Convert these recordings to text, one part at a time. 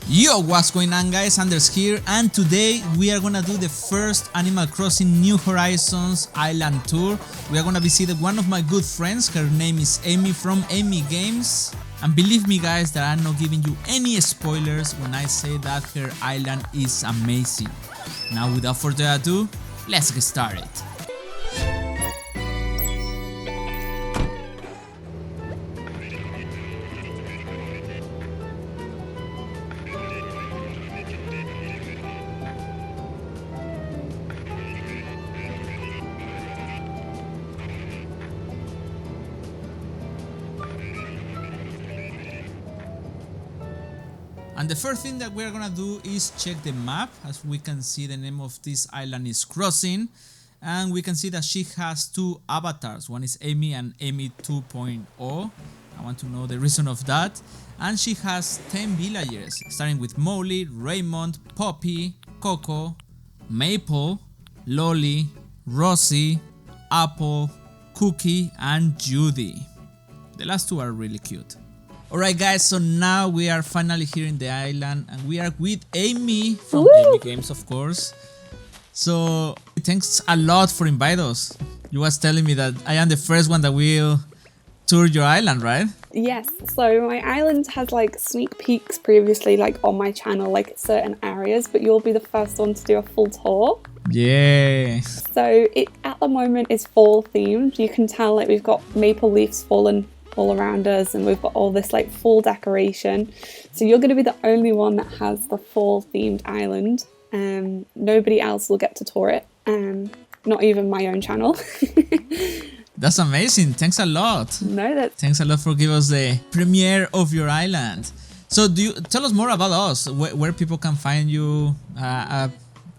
Yo, what's going on guys, Anders here, and today we are gonna do the first Animal Crossing New Horizons Island tour. We are gonna visit one of my good friends. Her name is Amy from Amy Games, and believe me guys that I'm not giving you any spoilers when I say that her island is amazing. Now without further ado, let's get started. And the first thing that we're gonna do is check the map. As we can see, the name of this island is Crossing, and we can see that she has two avatars. One is Amy and Amy 2.0. I want to know the reason of that. And she has 10 villagers, starting with Molly, Raymond, Poppy, Coco, Maple, Lolly, Rosie, Apple, Cookie, and Judy. The last two are really cute. Alright guys, so now we are finally here in the island and we are with Amy from Amy Games, of course. So thanks a lot for inviting us. You was telling me that I am the first one that will tour your island, right? Yes, so my island has like sneak peeks previously like on my channel, like certain areas, but you'll be the first one to do a full tour. Yeah. So it at the moment is fall themed. You can tell like we've got maple leaves fallen all around us and we've got all this like fall decoration, so you're going to be the only one that has the fall themed island. Nobody else will get to tour it, not even my own channel. That's amazing. Thanks a lot. No, thanks a lot for giving us the premiere of your island. So do you tell us more about us, where people can find you, a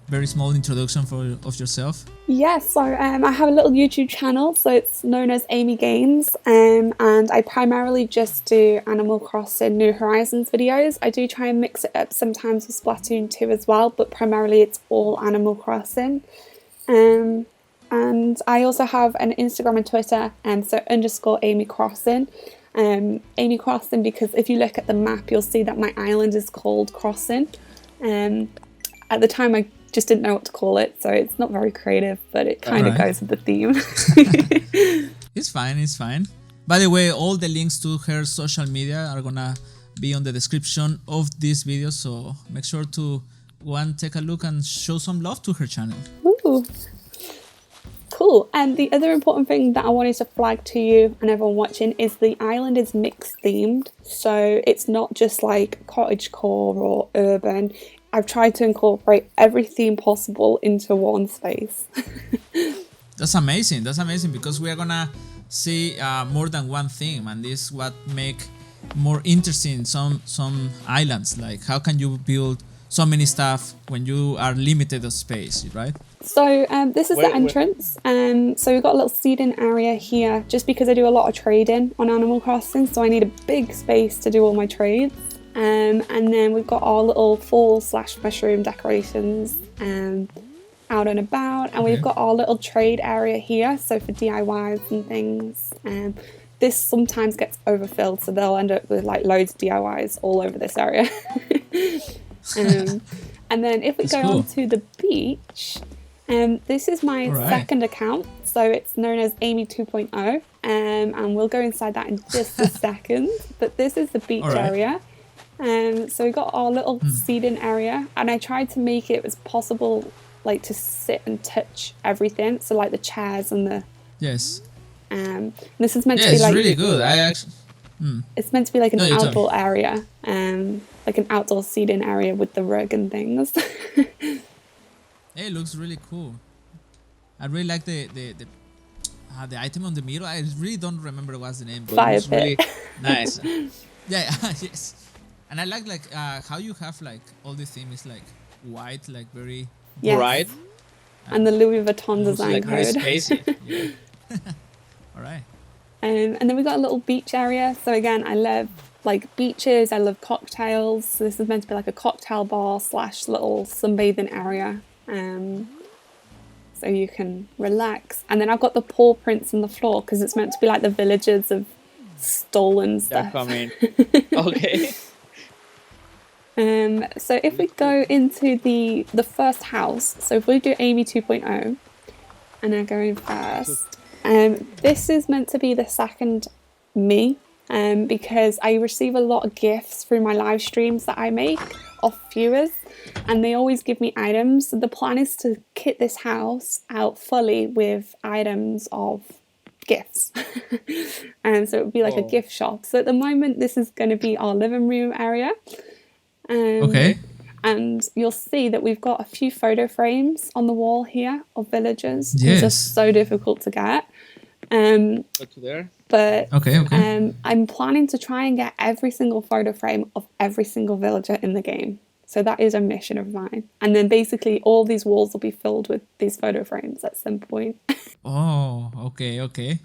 very small introduction of yourself? Yes, so I have a little YouTube channel, so it's known as Amy Games, and I primarily just do Animal Crossing New Horizons videos. I do try and mix it up sometimes with Splatoon 2 as well, but primarily it's all Animal Crossing. And I also have an Instagram and Twitter, so _Amy Crossing. Amy Crossing because if you look at the map, you'll see that my island is called Crossing. At the time, I just didn't know what to call it, so it's not very creative, but it kind of goes with the theme. It's fine, it's fine. By the way, all the links to her social media are gonna be on the description of this video, so make sure to go and take a look and show some love to her channel. Ooh. Cool. And the other important thing that I wanted to flag to you and everyone watching is the island is mixed themed, so it's not just like cottagecore or urban. I've tried to incorporate every theme possible into one space. That's amazing because we are gonna see more than one theme, and this is what make more interesting some islands. Like, how can you build so many stuff when you are limited of space, right? So this is the entrance. So we've got a little seating area here, just because I do a lot of trading on Animal Crossing, so I need a big space to do all my trades. And then we've got our little fall/mushroom decorations out and about, and we've got our little trade area here, so for DIYs and things. This sometimes gets overfilled, so they'll end up with like loads of DIYs all over this area. And then if we go on to the beach, this is my second account, so it's known as Amy 2.0, and we'll go inside that in just a second, but this is the beach area. So we got our little seating area, and I tried to make it as possible like to sit and touch everything, so like the chairs and the this is meant to be like, really good. It's meant to be like an outdoor area, like an outdoor seating area with the rug and things. It looks really cool. I really like the item on the middle. I really don't remember what's the name, but Fire it's really nice. Yeah, yes. And I like how you have like all the theme is like white, like very bright, and the Louis Vuitton design like code. Very spacey. All right. And then we've got a little beach area. So again, I love like beaches. I love cocktails. So this is meant to be like a cocktail bar / little sunbathing area. So you can relax. And then I've got the paw prints on the floor because it's meant to be like the villagers of stolen stuff. They're coming. Okay. So if we go into the first house, so if we do Amy 2.0, and I go in first, this is meant to be the second me, because I receive a lot of gifts through my live streams that I make of viewers, and they always give me items. So the plan is to kit this house out fully with items of gifts. And so it would be like a gift shop. So at the moment, this is going to be our living room area. Okay. And you'll see that we've got a few photo frames on the wall here of villagers. Yes. These are so difficult to get. Go to there. But Okay. I'm planning to try and get every single photo frame of every single villager in the game. So that is a mission of mine. And then basically all these walls will be filled with these photo frames at some point. Oh, okay.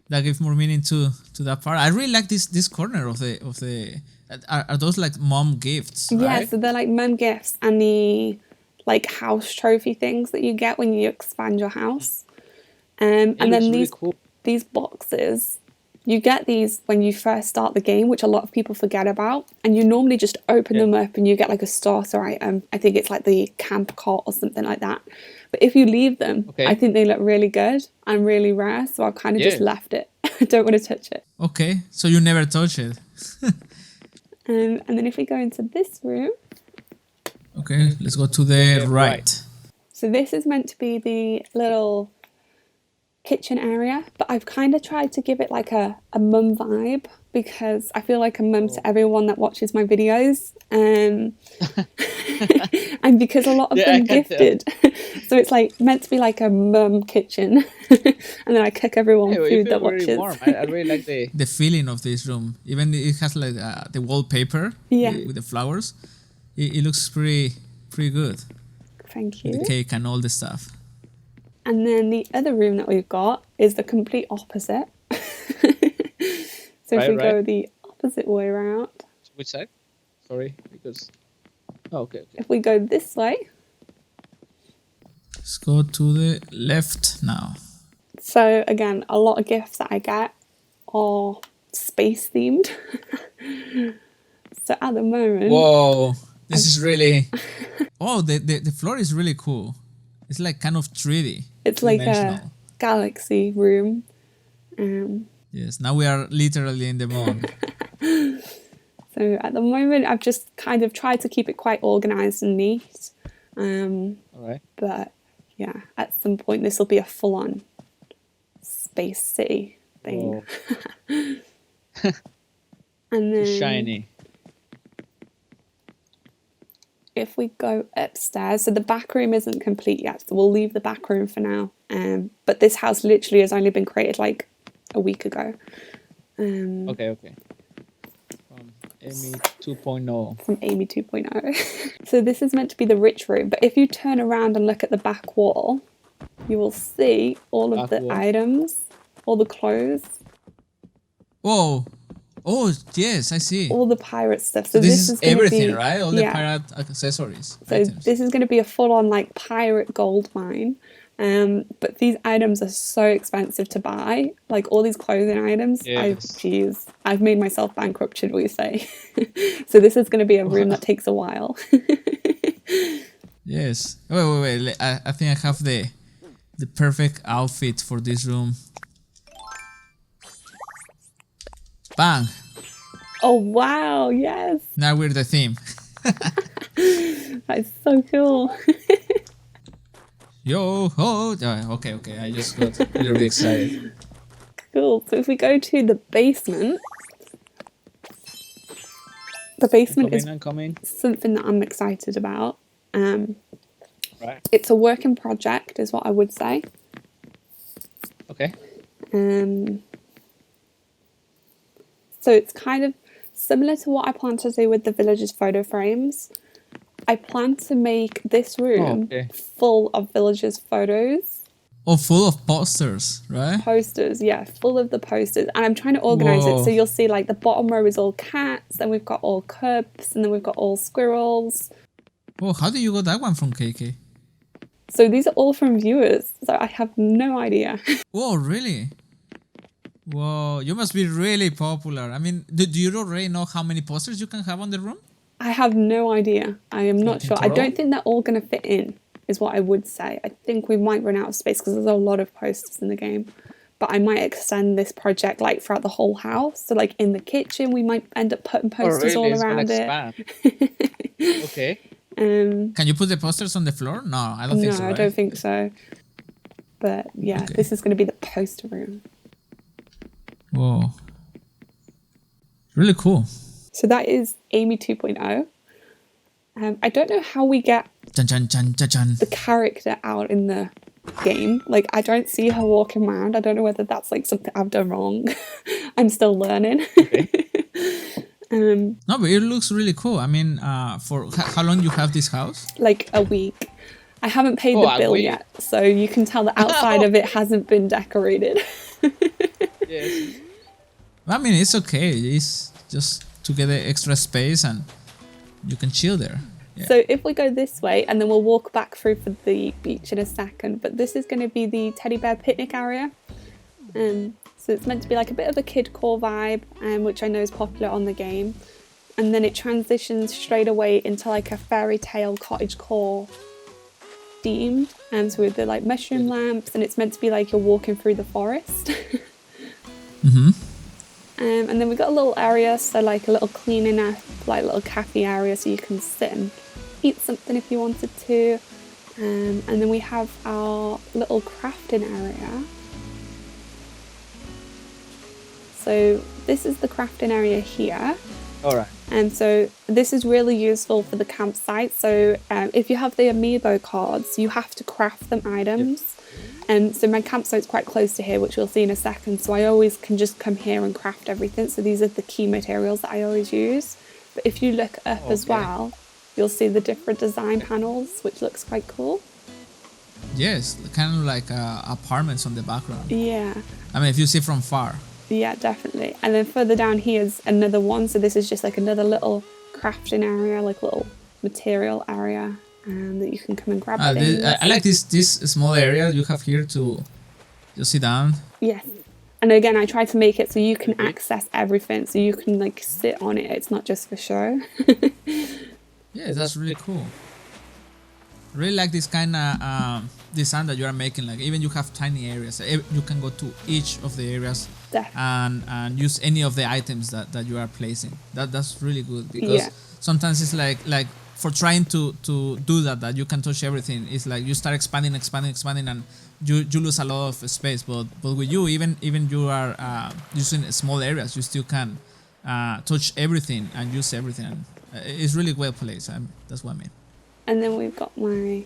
That gives more meaning to that part. I really like this corner of the. Are those like mom gifts? Right? Yeah, so they're like mum gifts and the like house trophy things that you get when you expand your house. And then really cool. these boxes, you get these when you first start the game, which a lot of people forget about. And you normally just open them up and you get like a starter item. I think it's like the camp cot or something like that. But if you leave them, I think they look really good and really rare. So I've kind of just left it. I don't want to touch it. Okay, so you never touch it. And then if we go into this room. Okay, let's go to the right. So this is meant to be the little kitchen area, but I've kind of tried to give it like a mum vibe, because I feel like a mum to everyone that watches my videos, and because a lot of them gifted. So it's like meant to be like a mum kitchen, and then I cook everyone food that watches. Warm. I really like the feeling of this room. Even it has like the wallpaper with the flowers. It looks pretty good. Thank you. The cake and all the stuff. And then the other room that we've got is the complete opposite. So if we go the opposite way around. Which side? Sorry, because... Oh, okay. If we go this way. Let's go to the left now. So again, a lot of gifts that I get are space themed. So at the moment... Whoa, this is really... Oh, the floor is really cool. It's like kind of 3D. It's like a galaxy room. Yes, now we are literally in the moon. So at the moment, I've just kind of tried to keep it quite organised and neat. All right. But yeah, at some point, this will be a full-on space city thing. And then Shiny. if we go upstairs, so the back room isn't complete yet, so we'll leave the back room for now. But this house literally has only been created like a week ago. Okay. From Amy 2.0. From Amy 2.0. So this is meant to be the rich room, but if you turn around and look at the back wall, you will see all of the items, all the clothes. Whoa. Oh, yes, I see. All the pirate stuff. So this is everything, be, right? All the pirate accessories. So items. This is going to be a full-on like pirate gold mine. But these items are so expensive to buy. Like all these clothing items. Yes. I've made myself bankrupt, should we say. So this is going to be a room that takes a while. Yes. Wait. I think I have the perfect outfit for this room. Bang! Oh wow, yes! Now we're the theme. That is so cool. Yo ho! Okay. I just got a little bit excited. Cool. So if we go to the basement, the basement is something that I'm excited about. Right. It's a working project, is what I would say. Okay. So it's kind of similar to what I plan to do with the villagers' photo frames. I plan to make this room full of villagers' photos. Oh, full of posters, right? Posters, yeah, full of the posters. And I'm trying to organise it so you'll see like the bottom row is all cats, then we've got all cubs, and then we've got all squirrels. Oh, how did you got that one from KK? So these are all from viewers, so I have no idea. Oh, really? Whoa, you must be really popular. I mean, do you already know how many posters you can have on the room? I have no idea. I am not sure. I Total? don't think they're all going to fit in, is what I would say. I think we might run out of space because there's a lot of posters in the game. But I might extend this project like throughout the whole house. So like in the kitchen, we might end up putting posters all around it. Okay. Can you put the posters on the floor? No, I don't think so. No, Right? I don't think so. But yeah, Okay. this is going to be the poster room. Whoa. Really cool. So that is Amy 2.0. I don't know how we get Chan, chan, chan, chan, chan. the character out in the game. Like, I don't see her walking around. I don't know whether that's like something I've done wrong. I'm still learning. Okay. No, but it looks really cool. I mean, for how long you have this house? Like a week. I haven't paid Oh, the a bill week. yet, so you can tell the outside of it hasn't been decorated. Yes. I mean, it's okay. It's just to get the extra space and you can chill there. Yeah. So if we go this way, and then we'll walk back through for the beach in a second, but this is going to be the teddy bear picnic area. So it's meant to be like a bit of a kid core vibe, which I know is popular on the game. And then it transitions straight away into like a fairy tale cottage core theme. So with the like mushroom lamps, and it's meant to be like you're walking through the forest. Mm-hmm. And then we've got a little area, so like a little cleaning up, like little cafe area, so you can sit and eat something if you wanted to. And then we have our little crafting area. So this is the crafting area here. All right. And so this is really useful for the campsite. So if you have the amiibo cards, you have to craft them items. And so my campsite's quite close to here, which we'll see in a second. So I always can just come here and craft everything. So these are the key materials that I always use. But if you look up as well, you'll see the different design panels, which looks quite cool. Yes, kind of like apartments on the background. Yeah. I mean, if you see from far. Yeah, definitely. And then further down here is another one. So this is just like another little crafting area, like little material area that you can come and grab things. I like this small area you have here to just sit down. Yes. And again, I try to make it so you can access everything. So you can like sit on it. It's not just for show. Yeah, that's really cool. Really like this kind of design that you are making. Like even you have tiny areas. You can go to each of the areas and use any of the items that you are placing. That's really good because sometimes it's like for trying to do that you can touch everything. It's like you start expanding and you lose a lot of space. But with you, even you are using small areas, you still can touch everything and use everything. It's really well placed. That's what I mean. And then we've got my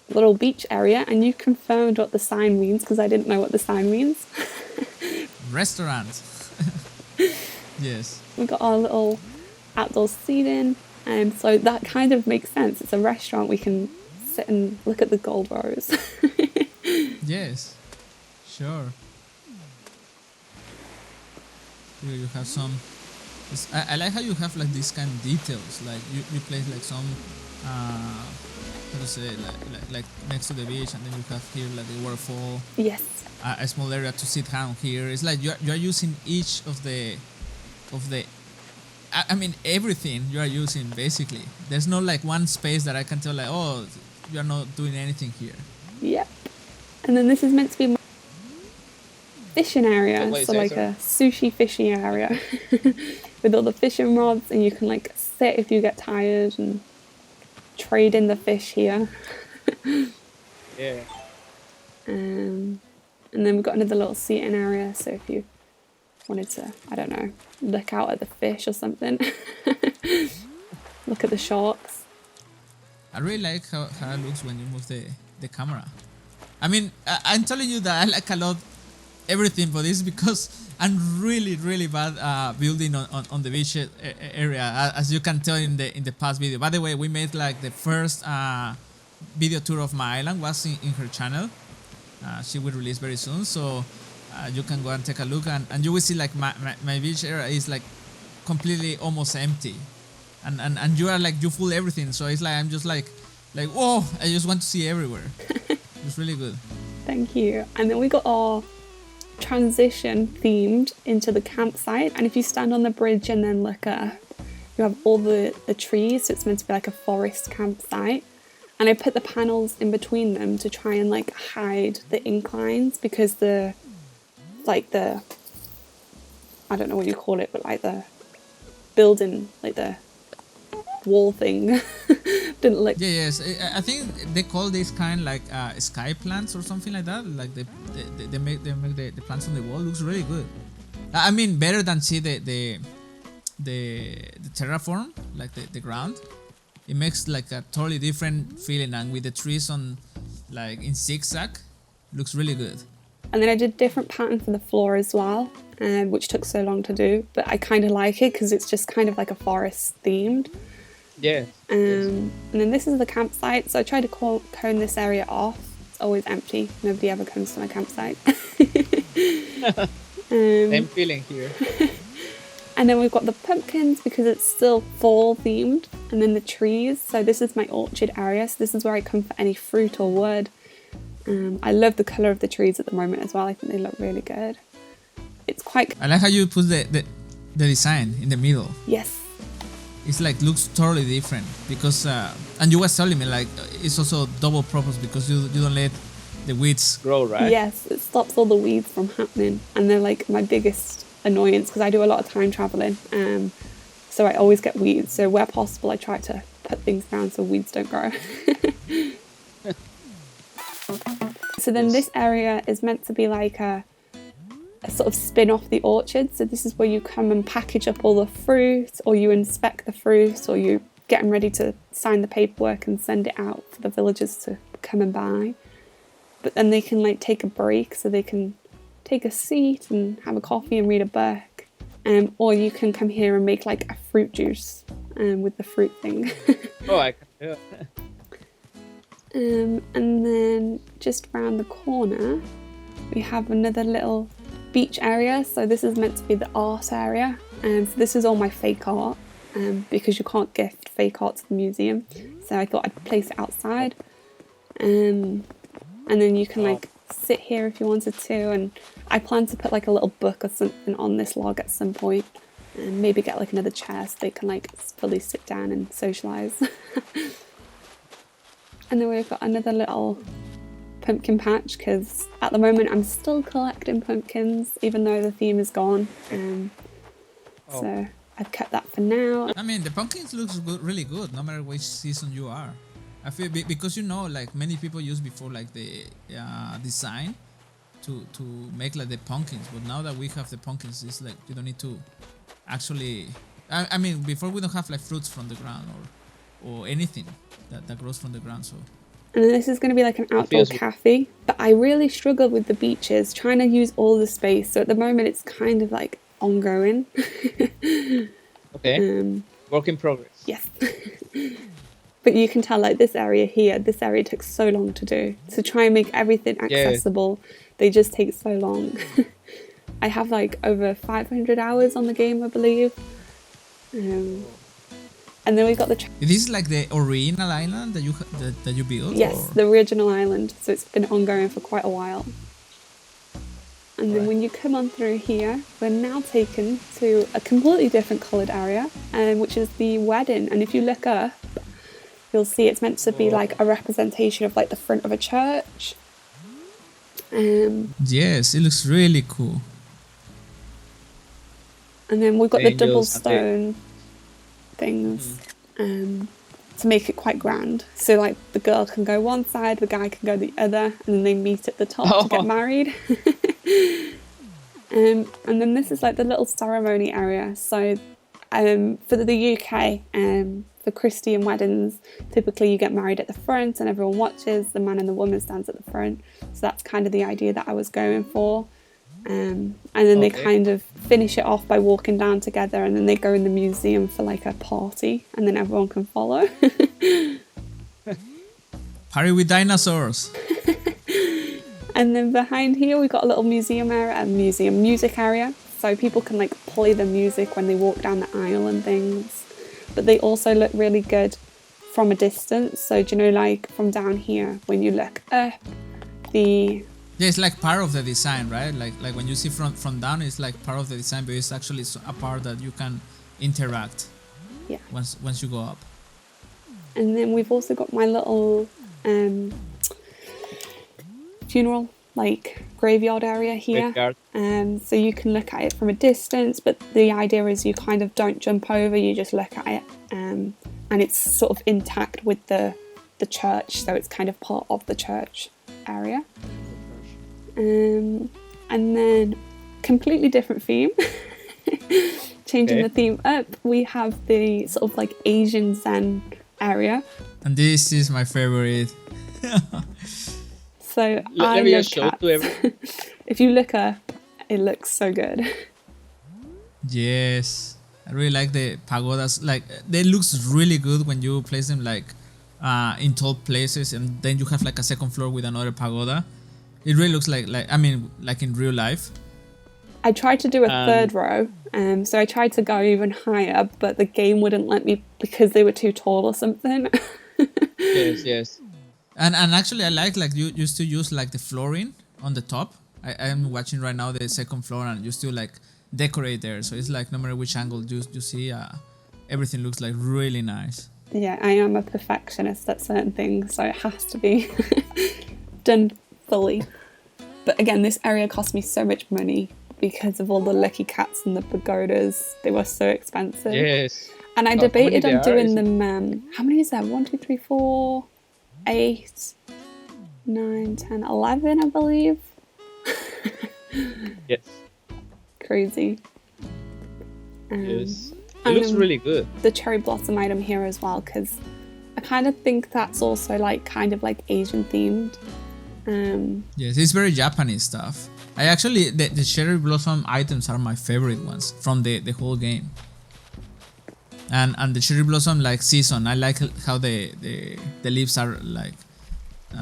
little beach area, and you confirmed what the sign means because I didn't know what the sign means. Restaurant. Yes. We've got our little outdoor seating, and so that kind of makes sense. It's a restaurant. We can sit and look at the gold rows. Yes. Sure. Here you have some. I like how you have like these kind of details. Like you place like some. How to say like next to the beach, and then you have here like the waterfall. Yes. A small area to sit down here. It's like you're using each of the I mean everything you are using basically. There's no like one space that I can tell like, oh, you are not doing anything here. Yep. And then this is meant to be my fishing area, so like a sushi fishing area with all the fishing rods, and you can like sit if you get tired and trade in the fish here. Yeah. And then we've got another little seating area, so if you wanted to, I don't know, look out at the fish or something. Look at the sharks. I really like how it looks when you move the camera. I mean, I'm telling you that I like a lot everything, but it's because I'm really bad building on the beach area, as you can tell in the past video. By the way, we made like the first video tour of my island was in her channel. She will release very soon, so you can go and take a look, and you will see like my beach area is like completely almost empty, and you are like you fool everything, so it's like I'm just like whoa, I just want to see everywhere. It's really good. Thank you. And then we got our transition themed into the campsite, and if you stand on the bridge and then look up, you have all the trees, so it's meant to be like a forest campsite. And I put the panels in between them to try and like hide the inclines, because I don't know what you call it, but like the building, like the wall thing didn't look. Yes, I think they call this kind like sky plants or something like that. Like they make the plants on the wall. Looks really good. I mean, better than see the terraform, like the ground. It makes like a totally different feeling, and with the trees on like in zigzag, looks really good. And then I did different pattern for the floor as well, which took so long to do, but I kind of like it because it's just kind of like a forest themed. Yeah. And then this is the campsite, so I tried to cone this area off. It's always empty. Nobody ever comes to my campsite. Same feeling here. And then we've got the pumpkins because it's still fall themed, and then the trees. So this is my orchard area, so this is where I come for any fruit or wood. I love the colour of the trees at the moment as well. I think they look really good. It's quite... I like how you put the design in the middle. Yes. It's like looks totally different because and you were telling me like it's also double purpose because you don't let the weeds grow, right? Yes, it stops all the weeds from happening, and they're like my biggest annoyance because I do a lot of time traveling, so I always get weeds. So where possible, I try to put things down so weeds don't grow. So then this area is meant to be like a sort of spin off the orchard. So this is where you come and package up all the fruit, or you inspect the fruit, or you getting ready to sign the paperwork and send it out for the villagers to come and buy. But then they can like take a break, so they can take a seat and have a coffee and read a book, or you can come here and make like a fruit juice with the fruit thing. Oh, I can do it. And then just around the corner we have another little beach area. So this is meant to be the art area, and so this is all my fake art, because you can't gift fake art to the museum, so I thought I'd place it outside, and then you can like sit here if you wanted to, and I plan to put like a little book or something on this log at some point, and maybe get like another chair so they can like fully sit down and socialise. And then we've got another little pumpkin patch, because at the moment I'm still collecting pumpkins even though the theme is gone, so I've kept that for now. I mean, the pumpkins looks good, really good, no matter which season you are. I feel because like many people use before like the design to make like the pumpkins, but now that we have the pumpkins, it's like you don't need to actually. I mean, before we don't have like fruits from the ground or anything that grows from the ground. So. And then this is going to be like an outdoor cafe, but I really struggled with the beaches, trying to use all the space. So at the moment it's kind of like ongoing. Okay. Work in progress. Yes. But you can tell like this area took so long to do. To try and make everything accessible, they just take so long. I have like over 500 hours on the game, I believe. And then we got the... This is like the original island that you built? Yes, or? the original island. So it's been ongoing for quite a while. And then when you come on through here, we're now taken to a completely different coloured area, which is the wedding. And if you look up, you'll see it's meant to be like a representation of like the front of a church. Yes, it looks really cool. And then we've got the double stone things to make it quite grand. So like the girl can go one side, the guy can go the other, and then they meet at the top to get married. And then this is like the little ceremony area. So for the UK, for Christian weddings, typically you get married at the front and everyone watches, the man and the woman stands at the front. So that's kind of the idea that I was going for. And then they kind of finish it off by walking down together, and then they go in the museum for like a party, and then everyone can follow. Party with dinosaurs. And then behind here we got a little museum area, music area, so people can like play the music when they walk down the aisle and things. But they also look really good from a distance. So do you know, like from down here, when you look up, Yeah, it's like part of the design, right? Like when you see from down, it's like part of the design, but it's actually a part that you can interact. Yeah. Once you go up. And then we've also got my little funeral, like graveyard area here. Graveyard. So you can look at it from a distance, but the idea is you kind of don't jump over, you just look at it. And it's sort of intact with the church, so it's kind of part of the church area. And then completely different theme. Changing the theme up, we have the sort of like Asian Zen area. And this is my favorite. So let me just show to everyone. If you look up, it looks so good. Yes, I really like the pagodas. Like, they looks really good when you place them like in tall places, and then you have like a second floor with another pagoda. It really looks like in real life. I tried to do a third row, so I tried to go even higher, but the game wouldn't let me because they were too tall or something. Yes. And actually, I like you used to use like the flooring on the top. I am watching right now the second floor, and you still like decorate there. So it's like no matter which angle you see, everything looks like really nice. Yeah, I am a perfectionist at certain things, so it has to be done fully. But again, this area cost me so much money because of all the lucky cats and the pagodas. They were so expensive. Yes. And I debated on doing them. How many is there? 1, 2, 3, 4, 8, 9, 10, 11, I believe. Yes. Crazy. Yes. It looks really good. The cherry blossom item here as well, because I kind of think that's also like kind of like Asian themed. Yes, it's very Japanese stuff. I actually the cherry blossom items are my favorite ones from the whole game. And the cherry blossom like season, I like how the leaves are like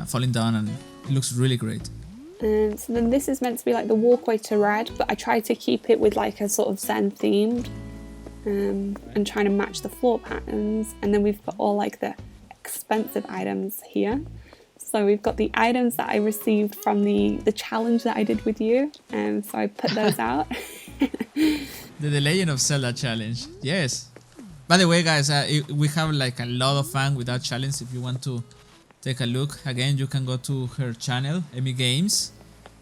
falling down, and it looks really great. So then this is meant to be like the walkway to red, but I tried to keep it with like a sort of Zen themed, and trying to match the floor patterns. And then we've got all like the expensive items here. So we've got the items that I received from the challenge that I did with you, so I put those out. The Legend of Zelda challenge, yes. By the way, guys, we have like a lot of fun with that challenge. If you want to take a look, again, you can go to her channel, Emi Games.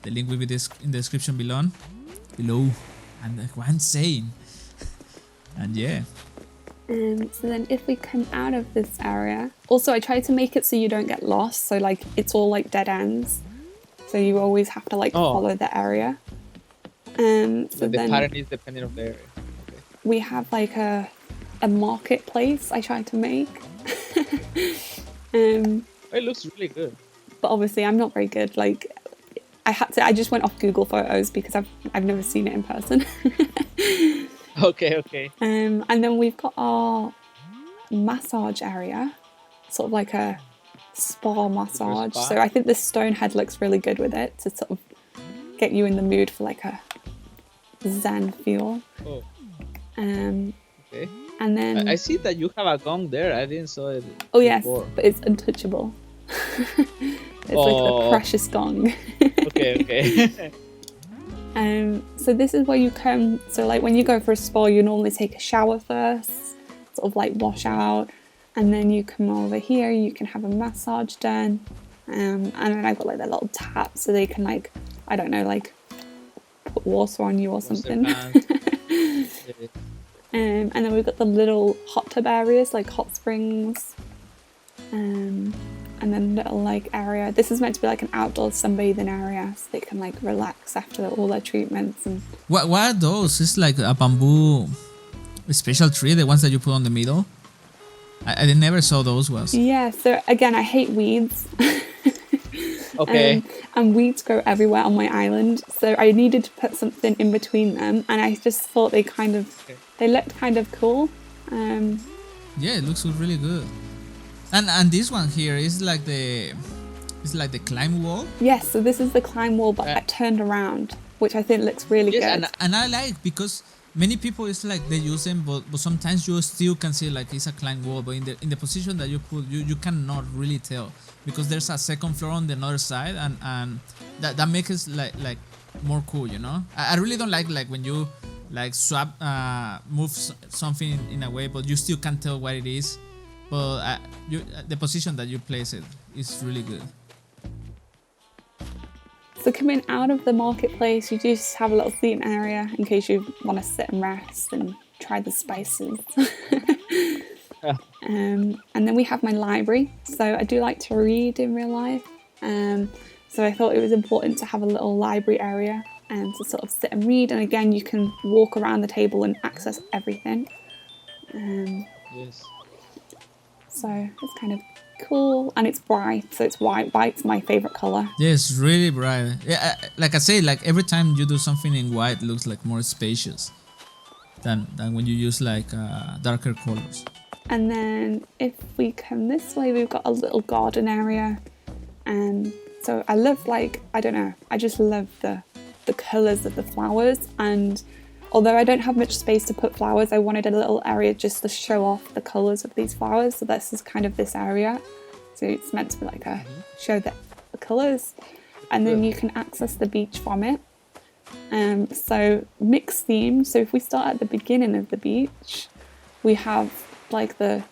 The link will be in the description below. And like what I'm saying. And yeah. So then if we come out of this area, also I tried to make it so you don't get lost. So like it's all like dead ends. So you always have to like follow the area. So the pattern is depending on the area. Okay. We have like a marketplace I tried to make. It looks really good. But obviously I'm not very good. Like I just went off Google Photos because I've never seen it in person. Okay. And then we've got our massage area, sort of like a spa massage. So I think this stone head looks really good with it to sort of get you in the mood for like a Zen feel. Oh. Okay. And then I see that you have a gong there. I didn't saw it. Oh yes, before. but it's untouchable. It's like the precious gong. Okay. So this is where you come. So like when you go for a spa, you normally take a shower first, sort of like wash out, and then you come over here. You can have a massage done, and then I've got like that little tap so they can like, I don't know, like put water on you or something. And then we've got the little hot tub areas, like hot springs, and then little like area. This is meant to be like an outdoor sunbathing area, so they can like relax after all their treatments. And what are those? It's like a bamboo special tree, the ones that you put on the middle. I never saw those ones. Yeah. So again, I hate weeds. Okay. And weeds grow everywhere on my island, so I needed to put something in between them, and I just thought they looked kind of cool. Yeah, it looks really good. And this one here is like the climb wall. Yes, so this is the climb wall, but turned around, which I think looks really good. And I like because many people it's like they use them, but sometimes you still can see like it's a climb wall, but in the position that you put, you cannot really tell because there's a second floor on the other side, and that makes it like more cool, you know. I really don't like when you like move something in a way, but you still can't tell what it is. But the position that you place it is really good. So coming out of the marketplace, you just have a little seating area in case you want to sit and rest and try the spices. And then we have my library. So I do like to read in real life. So I thought it was important to have a little library area and to sort of sit and read. And again, you can walk around the table and access everything. Yes. So it's kind of cool, and it's bright. So it's white. White's my favorite color. Yes, really bright. Yeah, like I say, like every time you do something in white, it looks like more spacious than when you use like darker colors. And then if we come this way, we've got a little garden area. And so I love, like, I don't know, I just love the colours of the flowers. And although I don't have much space to put flowers, I wanted a little area just to show off the colours of these flowers. So this is kind of this area. So it's meant to be like a show the colours. And then you can access the beach from it. So mixed theme. So if we start at the beginning of the beach, we have like the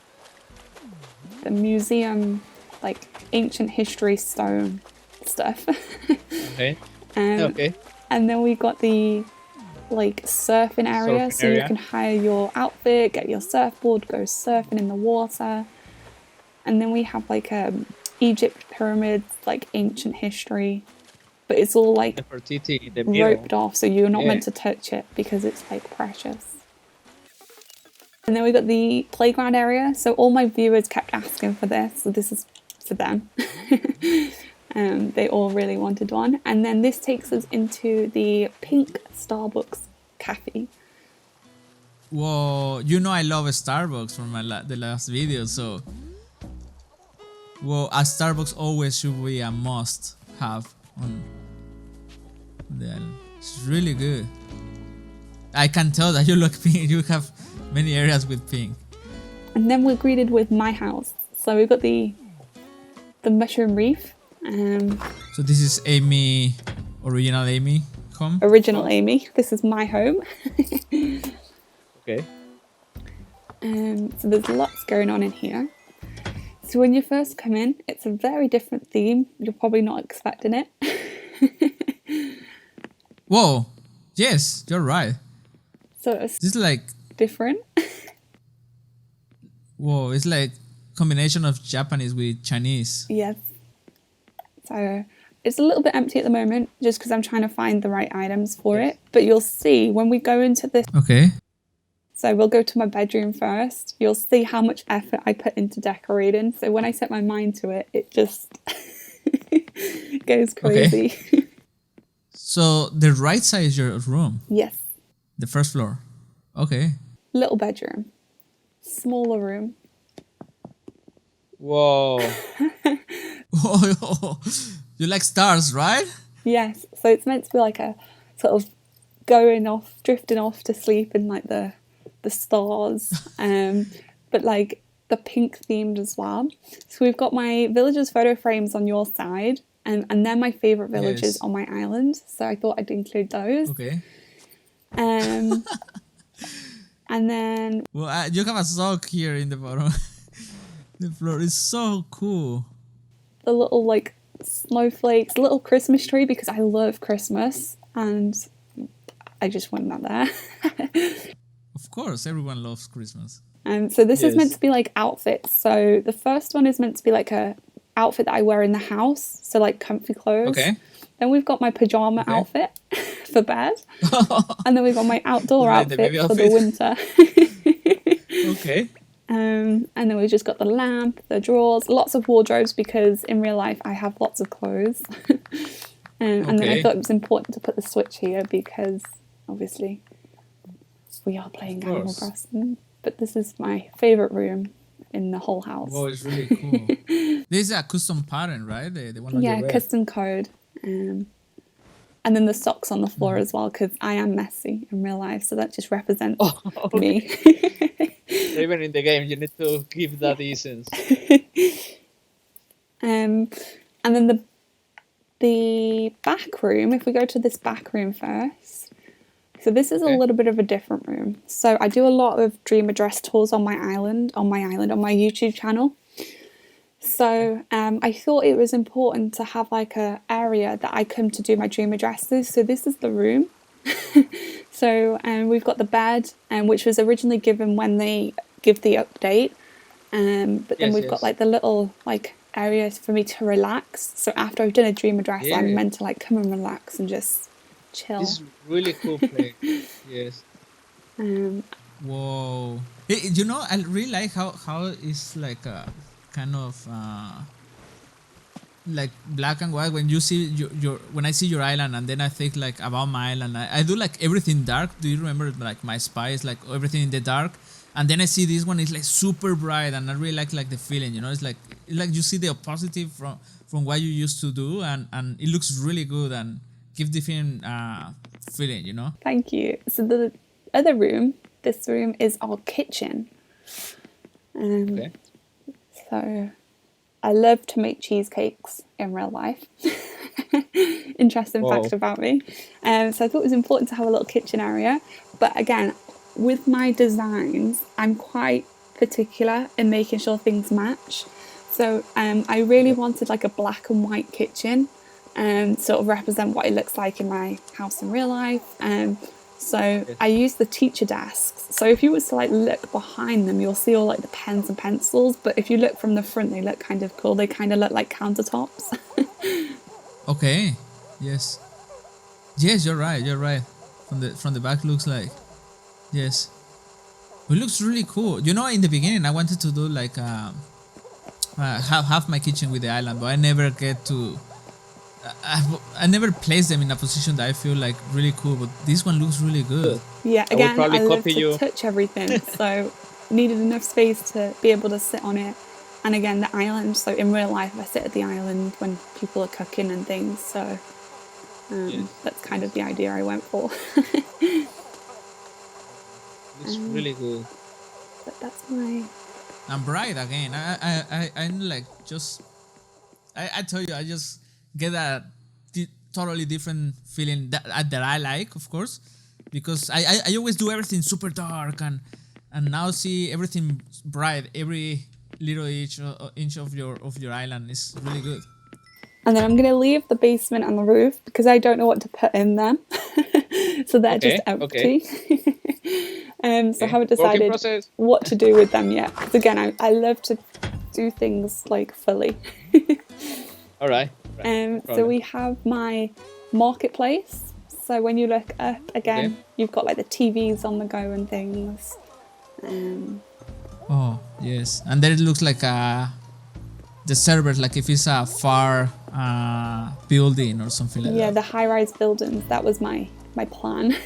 museum, like ancient history stone stuff. Okay. Okay. And then we got the like surfing area, so you can hire your outfit, get your surfboard, go surfing in the water. And then we have like Egypt pyramids, like ancient history, but it's all like roped off, so you're not meant to touch it because it's like precious. And then we got the playground area. So all my viewers kept asking for this, so this is for them. They all really wanted one. And then this takes us into the pink Starbucks cafe. Whoa, you know I love Starbucks from the last video, so a Starbucks always should be a must have on the island. It's really good. I can tell that you look pink. You have many areas with pink. And then we're greeted with my house. So we've got the mushroom reef. So this is original Amy home? Original Amy. This is my home. Okay. So there's lots going on in here. So when you first come in, it's a very different theme. You're probably not expecting it. Whoa. Yes, you're right. So it's this is like different. Whoa, it's like combination of Japanese with Chinese. Yes. So it's a little bit empty at the moment just because I'm trying to find the right items for it. But you'll see when we go into this. Okay. So we'll go to my bedroom first. You'll see how much effort I put into decorating. So when I set my mind to it, it just goes crazy. Okay. So the right side is your room? Yes. The first floor? Okay. Little bedroom. Smaller room. Whoa. Whoa. You like stars, right? Yes. So it's meant to be like a sort of drifting off to sleep in like the stars. But like the pink themed as well. So we've got my villagers photo frames on your side. And they're my favourite villages on my island. So I thought I'd include those. Okay. And then... Well, you have a sock here in the bottom. The floor is so cool. The little like snowflakes, little Christmas tree because I love Christmas. And I just want that there. Of course, everyone loves Christmas. So this is meant to be like outfits. So the first one is meant to be like a outfit that I wear in the house, so like comfy clothes. Okay. Then we've got my pajama outfit for bed, and then we've got my outdoor outfit for the winter. Okay. And then we've just got the lamp, the drawers, lots of wardrobes because in real life I have lots of clothes. And then I thought it was important to put the Switch here because obviously we are playing Animal Crossing. But this is my favourite room in the whole house. Oh, it's really cool. This is a custom pattern, right? The one on your custom code. And then the socks on the floor as well because I am messy in real life, so that just represents me. Even in the game, you need to give that essence. And then the back room, if we go to this back room first, So this is a little bit of a different room. So I do a lot of dream address tours on my YouTube channel. So I thought it was important to have like a area that I come to do my dream addresses. So this is the room. So we've got the bed, which was originally given when they give the update. But then we've got like the little like areas for me to relax. So after I've done a dream address, I'm meant to like come and relax and just chill. This is really cool place. Yes. Whoa. You know, I really like how it's like a kind of like black and white. When you see when I see your island, and then I think like about my island, I do like everything dark. Do you remember like my spy is like everything in the dark? And then I see this one is like super bright, and I really like the feeling, you know. It's like you see the opposite from what you used to do, and it looks really good and give different feeling, you know. Thank you. So the other room, this room is our kitchen. Okay. So I love to make cheesecakes in real life. Interesting fact about me. So I thought it was important to have a little kitchen area. But again, with my designs, I'm quite particular in making sure things match. So I really wanted like a black and white kitchen and sort of represent what it looks like in my house in real life. So I used the teacher desks. So if you was to like look behind them, you'll see all like the pens and pencils. But if you look from the front, they look kind of cool. They kind of look like countertops. Okay. Yes. Yes, you're right. You're right. From the back looks like. Yes. It looks really cool. You know, in the beginning, I wanted to do like have my kitchen with the island, but I never get to. I never place them in a position that I feel like really cool, but this one looks really good. Yeah, again, I love to touch everything, so needed enough space to be able to sit on it. And again, the island, so in real life I sit at the island when people are cooking and things, so that's kind of the idea I went for. It's really good. But that's my... And bright again. I'm like just... I tell you, I just get a totally different feeling that I like, of course, because I always do everything super dark, and now see everything bright. Every little inch of your island is really good. And then I'm going to leave the basement and the roof because I don't know what to put in them. So they're just empty. So I haven't decided what to do with them yet. Because again, I love to do things like fully. All right. So we have my marketplace. So when you look up again, you've got like the TVs on the go and things. Oh yes, and then it looks like the servers, like if it's a far building or something like that. Yeah, the high-rise buildings. That was my plan.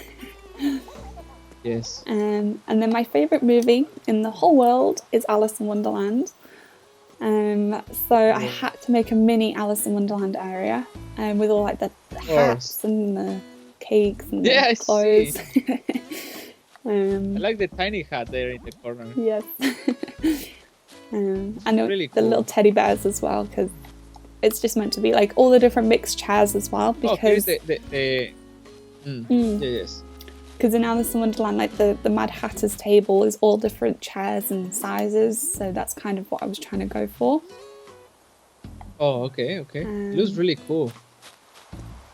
Yes. And then my favourite movie in the whole world is Alice in Wonderland. So I had to make a mini Alice in Wonderland area with all like the hats and the cakes and the clothes. I like the tiny hat there in the corner. Yes. And really the little teddy bears as well, because it's just meant to be like all the different mixed chairs as well. Because yes. Because in Alice in Wonderland, like the Mad Hatter's table is all different chairs and sizes, so that's kind of what I was trying to go for. Oh, okay. It looks really cool.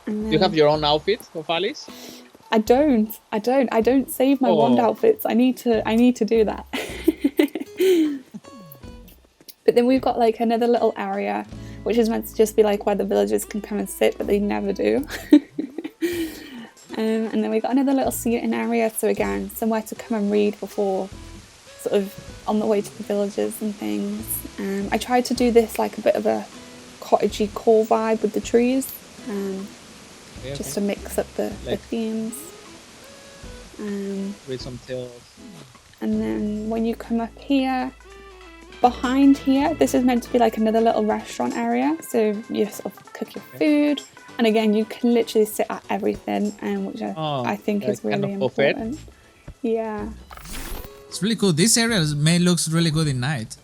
Do you have your own outfit of Alice? I don't save my wand outfits. I need to do that. But then we've got like another little area which is meant to just be like where the villagers can come and sit, but they never do. And then we've got another little seating area, so again, somewhere to come and read before sort of on the way to the villages and things. I tried to do this like a bit of a cottagey core vibe with the trees, just to mix up the themes. With some tails. And then when you come up here, behind here, this is meant to be like another little restaurant area, so you sort of cook your food. And again, you can literally sit at everything, which I think is really important. Yeah. It's really cool. This area looks really good at night.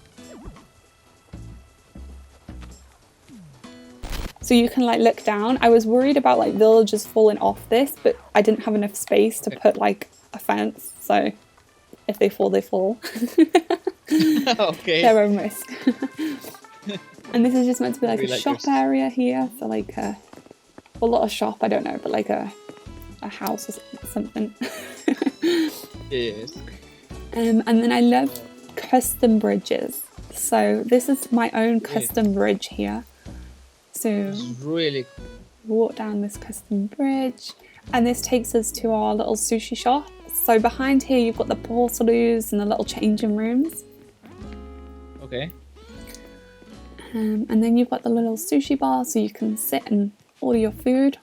So you can like look down. I was worried about like villagers falling off this, but I didn't have enough space to put like a fence. So if they fall, they fall. Okay. Their own risk. And this is just meant to be like Really a like shop yours. area here. So like well, not a shop, I don't know, but like a house or something. Yes. And then I love custom bridges. So this is my own custom bridge here. So It's really walk down this custom bridge, and this takes us to our little sushi shop. So behind here you've got the portaloos and the little changing rooms. okay. And then you've got the little sushi bar so you can sit and order your food.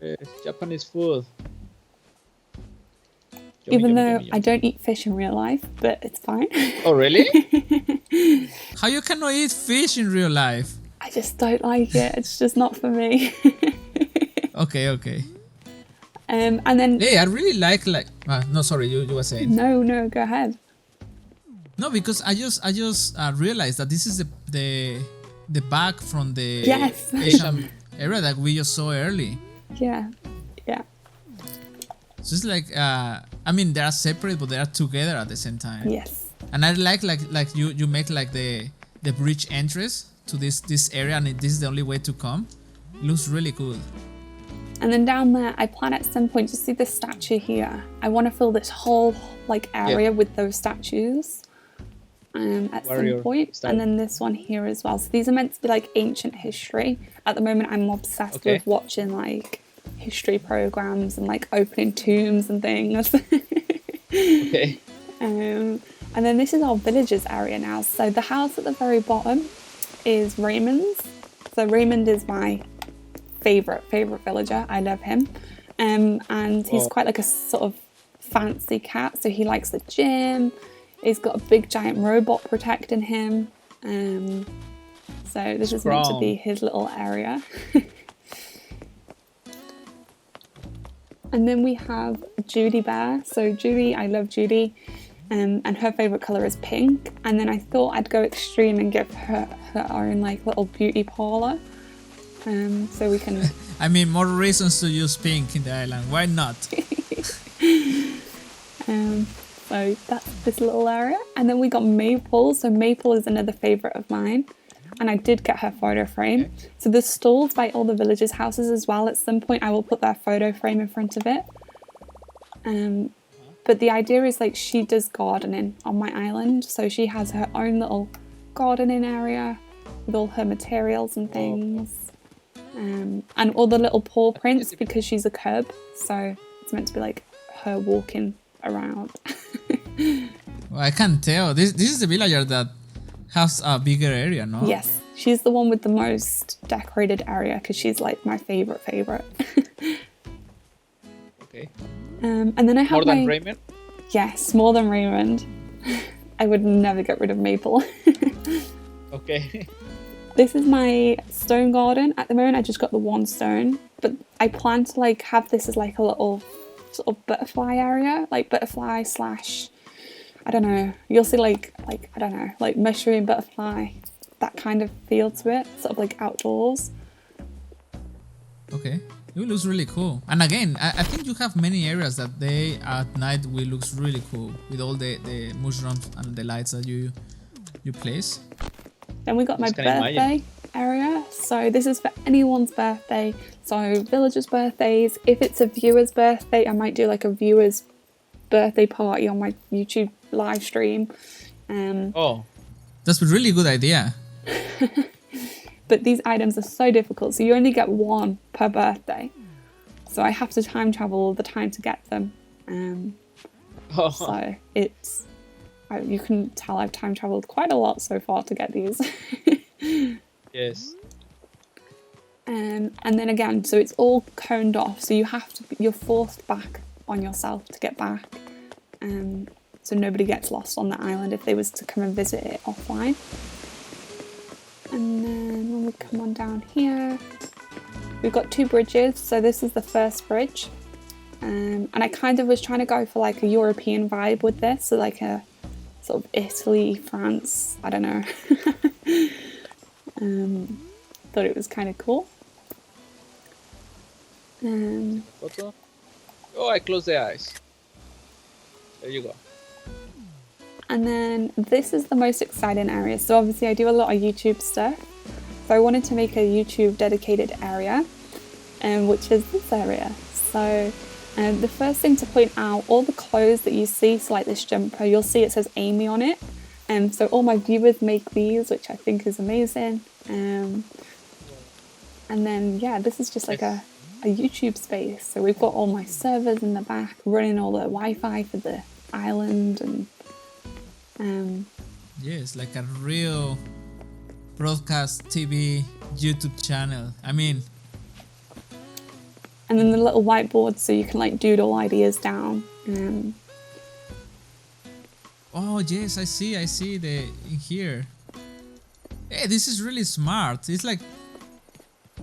Yes, Japanese food. Even Yummy, though yummy, I yummy. don't eat fish in real life, but it's fine. Oh, really? How you cannot eat fish in real life? I just don't like it. It's just not for me. Okay. And then Hey, I really like no, sorry, you were saying. no, go ahead. No, because I just realized that this is the back from the Yes. Asian area that we just saw early. Yeah. So it's like I mean they are separate but they are together at the same time. Yes. And I like you make like the bridge entrance to this area, and this is the only way to come. It looks really cool. And then down there, I plan at some point to see the statue here. I want to fill this whole like area with those statues at Warrior some point. style. And then this one here as well. So these are meant to be like ancient history. At the moment, I'm obsessed with watching like history programs and like opening tombs and things. Okay. And then this is our villagers area now. So the house at the very bottom is Raymond's. So Raymond is my favorite villager. I love him. And he's quite like a sort of fancy cat. So he likes the gym. He's got a big giant robot protecting him. So this is meant to be his little area. And then we have Judy Bear. So Judy, I love Judy. And her favourite colour is pink. And then I thought I'd go extreme and give her own like little beauty parlour. So we can... I mean, more reasons to use pink in the island. Why not? So that's this little area. And then we got Maple. So Maple is another favourite of mine. And I did get her photo frame. Okay. So there's stalls by all the villagers' houses as well. At some point I will put their photo frame in front of it. But the idea is like she does gardening on my island. So she has her own little gardening area with all her materials and things. And all the little paw prints because she's a cub. So it's meant to be like her walking around. Well, I can't tell. This is the villager that has a bigger area, no? Yes, she's the one with the most decorated area because she's like my favorite. Okay. And then I have more than Raymond? Yes, more than Raymond. I would never get rid of Maple. Okay. This is my stone garden. At the moment, I just got the one stone, but I plan to like have this as like a little sort of butterfly area, like butterfly / I don't know. You'll see like I don't know, like mushroom butterfly, that kind of feel to it, sort of like outdoors. Okay. It looks really cool. And again, I think you have many areas that they at night will looks really cool with all the mushrooms and the lights that you place. Then we got my birthday area. So this is for anyone's birthday. So villagers' birthdays. If it's a viewer's birthday, I might do like a viewer's birthday party on my YouTube live stream. That's a really good idea. But these items are so difficult, so you only get one per birthday. So I have to time travel all the time to get them. So it's... you can tell I've time travelled quite a lot so far to get these. Yes. And then again, so it's all coned off, so you're forced back on yourself to get back. So nobody gets lost on the island if they was to come and visit it offline. And then when we come on down here, we've got two bridges. So this is the first bridge. And I kind of was trying to go for like a European vibe with this. So like a sort of Italy, France, I don't know. thought it was kind of cool. Photo. Oh, I closed the eyes. There you go. And then this is the most exciting area. So obviously I do a lot of YouTube stuff. So I wanted to make a YouTube dedicated area, which is this area. So the first thing to point out, all the clothes that you see, so like this jumper, you'll see it says Amy on it. So all my viewers make these, which I think is amazing. And then, yeah, this is just like a YouTube space. So we've got all my servers in the back running all the Wi-Fi for the island. And yes, like a real broadcast TV YouTube channel. I mean, and then the little whiteboard so you can like doodle ideas down. oh yes, I see the in here. Hey, this is really smart. It's like,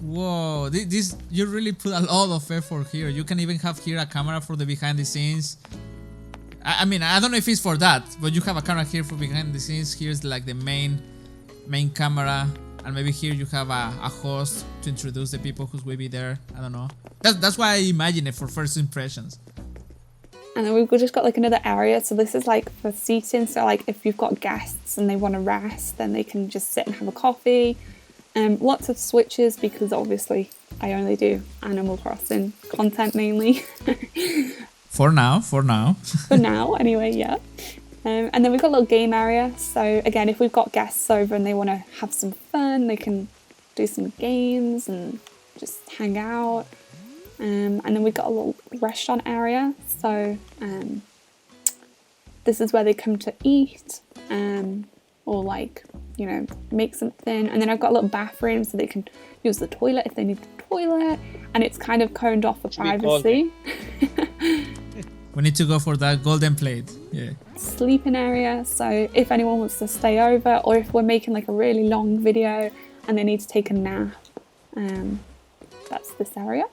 whoa, this you really put a lot of effort here. You can even have here a camera for the behind the scenes. I mean, I don't know if it's for that, but you have a camera here for behind the scenes. Here's like the main camera, and maybe here you have a host to introduce the people who will be there. I don't know. That's why I imagine it for first impressions. And then we've just got like another area. So this is like for seating. So like if you've got guests and they want to rest, then they can just sit and have a coffee. Lots of switches because obviously I only do Animal Crossing content mainly. For now. For now, anyway, yeah. And then we've got a little game area. So again, if we've got guests over and they want to have some fun, they can do some games and just hang out. And then we've got a little restaurant area. So this is where they come to eat or like, you know, make something. And then I've got a little bathroom so they can use the toilet if they need the toilet. And it's kind of coned off for privacy. We need to go for that golden plate. Yeah. Sleeping area. So if anyone wants to stay over, or if we're making like a really long video and they need to take a nap, that's this area.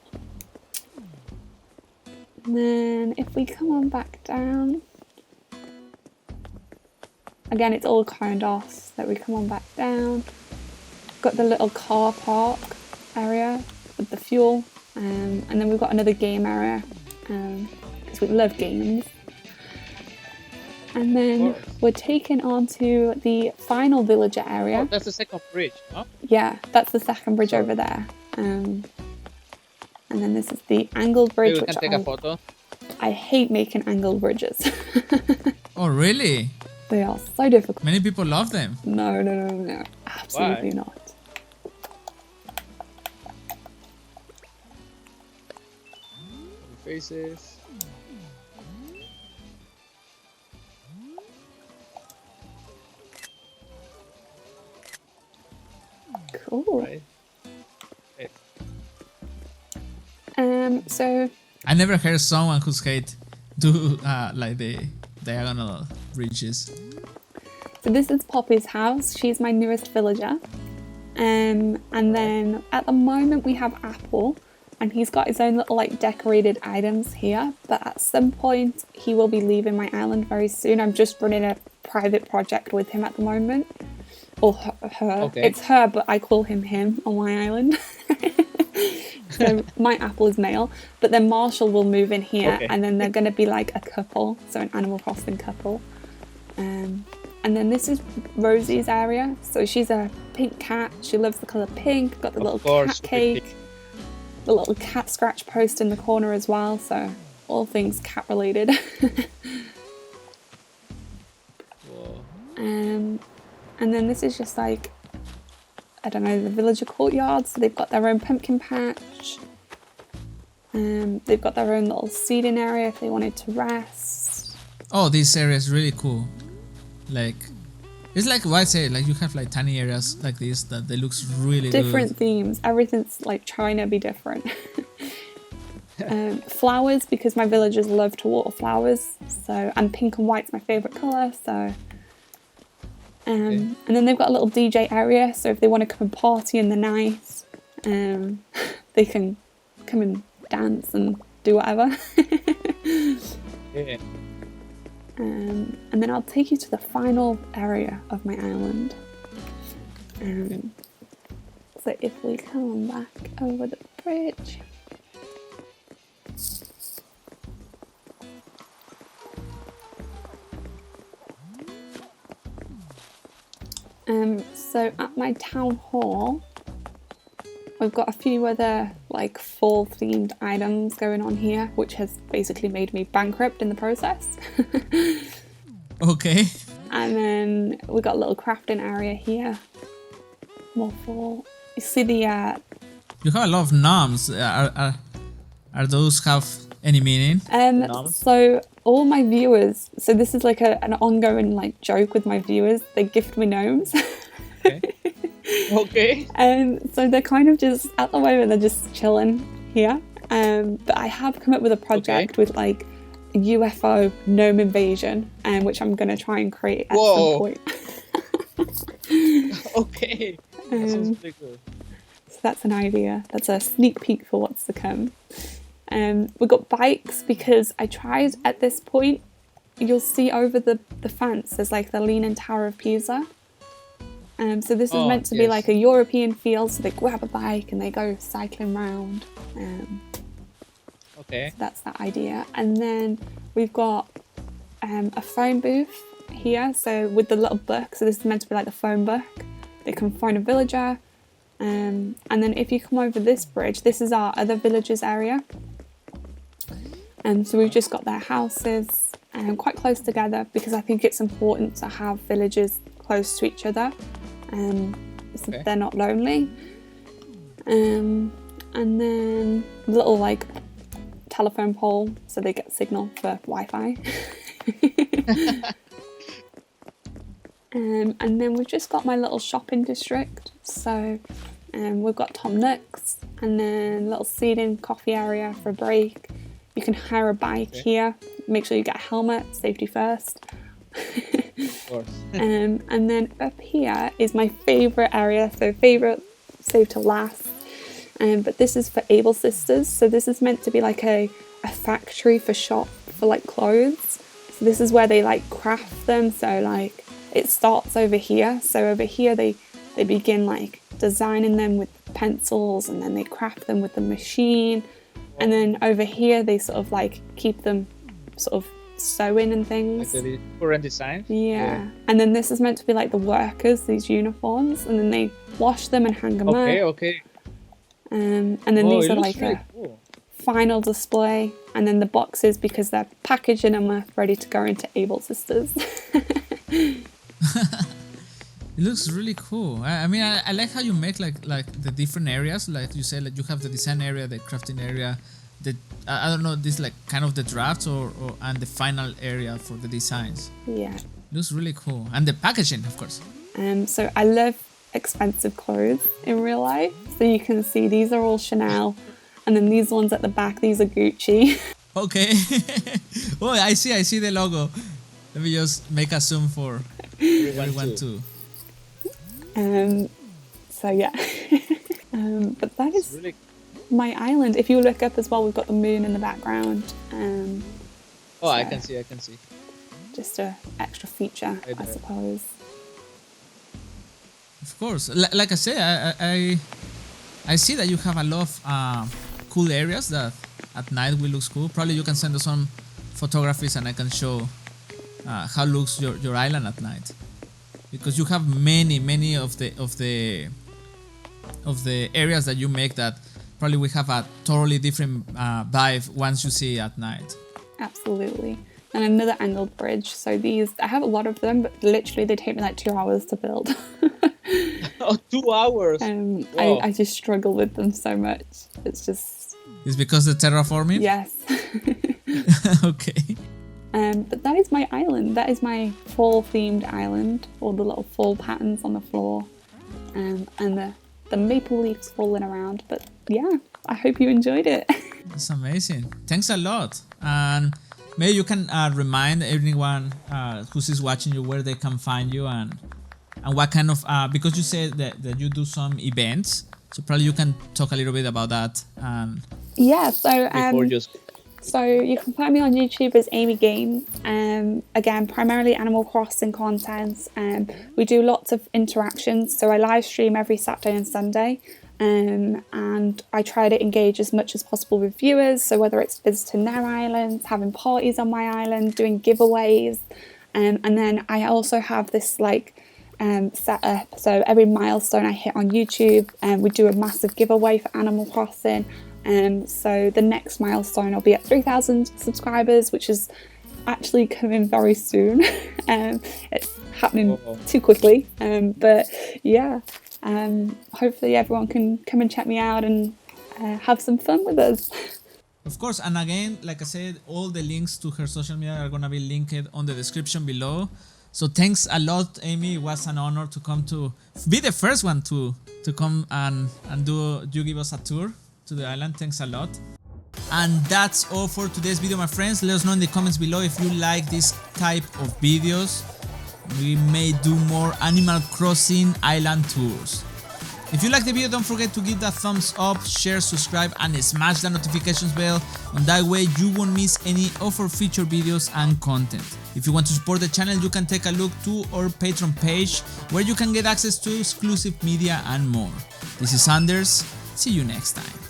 And then if we come on back down, again, it's all coned off, so that we come on back down. Got the little car park area with the fuel, and then we've got another game area, because we love games. And then we're taken on to the final villager area. Oh, that's the second bridge, huh? Yeah, that's the second bridge over there. And then this is the angled bridge, Maybe we can take a photo. I hate making angled bridges. Oh, really? They are so difficult. Many people love them. No. Absolutely Why? not. Faces. Cool. Right. So I never heard someone who's hate do like the diagonal bridges. So this is Poppy's house. She's my newest villager. And then at the moment we have Apple, and he's got his own little like decorated items here. But at some point he will be leaving my island very soon. I'm just running a private project with him at the moment. Or her. Okay. It's her, but I call him on my island. So my Apple is male, but then Marshall will move in here, and then they're going to be like a couple, so an Animal Crossing couple. And then this is Rosie's area. So she's a pink cat. She loves the colour pink. Got the little cat cake, the little cat scratch post in the corner as well. So all things cat related. And then this is just like, I don't know, the villager courtyard. So they've got their own pumpkin patch. They've got their own little seating area if they wanted to rest. Oh, this area is really cool. Like, it's like what I say, like you have like tiny areas like this that they looks really different good. Themes. Everything's like trying to be different. Flowers, because my villagers love to water flowers. So, and pink and white's my favourite colour. So. And then they've got a little DJ area, so if they want to come and party in the night, they can come and dance and do whatever. Yeah. And then I'll take you to the final area of my island. So if we come back over the bridge. So at my town hall, we've got a few other like fall themed items going on here, which has basically made me bankrupt in the process. Okay. And then we got a little crafting area here. More fall. You see the You have a lot of noms. Are those have any meaning? So all my viewers, so this is like an ongoing like joke with my viewers, they gift me gnomes. Okay. Okay. So they're kind of just at the moment they're just chilling here. But I have come up with a project with like a UFO gnome invasion, which I'm gonna try and create at some point. Okay. That sounds pretty good. So that's an idea. That's a sneak peek for what's to come. We've got bikes because I tried at this point, you'll see over the fence, there's like the Leaning Tower of Pisa. So this is meant to be like a European feel, so they grab a bike and they go cycling round. Okay. So that's that idea. And then we've got a phone booth here, so with the little book, so this is meant to be like the phone book. They can phone a villager. And then if you come over this bridge, this is our other villagers area. So we've just got their houses quite close together because I think it's important to have villagers close to each other so they're not lonely. And then little like telephone pole so they get signal for Wi-Fi. And then we've just got my little shopping district. So we've got Tom Nook's and then little seating coffee area for a break. You can hire a bike here. Make sure you get a helmet, safety first. Of course. And then up here is my favourite area. So favourite, save to last. But this is for Able Sisters. So this is meant to be like a factory for like clothes. So this is where they like craft them. So like it starts over here. So over here they begin like designing them with pencils and then they craft them with the machine. And then over here they sort of like keep them sort of sewing and things. Like the current design? Yeah. And then this is meant to be like the workers, these uniforms, and then they wash them and hang them up. Okay. And then these are like really a cool. final display. And then the boxes, because they're packaging them are ready to go into Able Sisters. It looks really cool. I mean, I like how you make like the different areas. Like you said, like you have the design area, the crafting area, the I don't know, this like kind of the drafts or and the final area for the designs. Yeah. It looks really cool, and the packaging, of course. So I love expensive clothes in real life. So you can see these are all Chanel, and then these ones at the back, these are Gucci. Okay. Oh, I see the logo. Let me just make a zoom for everyone too. So yeah. But that is Really my island. If you look up as well, we've got the moon in the background. I can see. Just a extra feature, Right I there. suppose. Of course, like I say, I see that you have a lot of cool areas that at night will look cool. Probably you can send us some photographies and I can show how looks your island at night, because you have many of the areas that you make that probably we have a totally different vibe once you see at night. Absolutely. And another angled bridge. So these, I have a lot of them, but literally they take me like 2 hours to build. 2 hours. Wow. I just struggle with them so much. It's just... It's because the terraforming? Yes. Okay. But that is my island. That is my fall themed island. All the little fall patterns on the floor. And the maple leaves falling around. But yeah, I hope you enjoyed it. That's amazing. Thanks a lot. And maybe you can remind everyone who's watching you where they can find you and what kind of because you said that you do some events, so probably you can talk a little bit about that. Yeah, so Before just So you can find me on YouTube as Amy Game. Again, primarily Animal Crossing content. We do lots of interactions. So I live stream every Saturday and Sunday. And I try to engage as much as possible with viewers. So whether it's visiting their islands, having parties on my island, doing giveaways. And then I also have this like set up. So every milestone I hit on YouTube, we do a massive giveaway for Animal Crossing. So the next milestone will be at 3,000 subscribers, which is actually coming very soon. It's happening too quickly, but yeah, hopefully everyone can come and check me out and have some fun with us. Of course, and again, like I said, all the links to her social media are gonna be linked on the description below. So thanks a lot, Amy. It was an honor to come to be the first one to come and you give us a tour to the island. Thanks a lot. And that's all for today's video, my friends. Let us know in the comments below if you like this type of videos. We may do more Animal Crossing island tours. If you like the video, don't forget to give that thumbs up, share, subscribe, and smash the notifications bell. On that way you won't miss any of our featured videos and content. If you want to support the channel, you can take a look to our Patreon page, where you can get access to exclusive media and more. This is Anders. See you next time.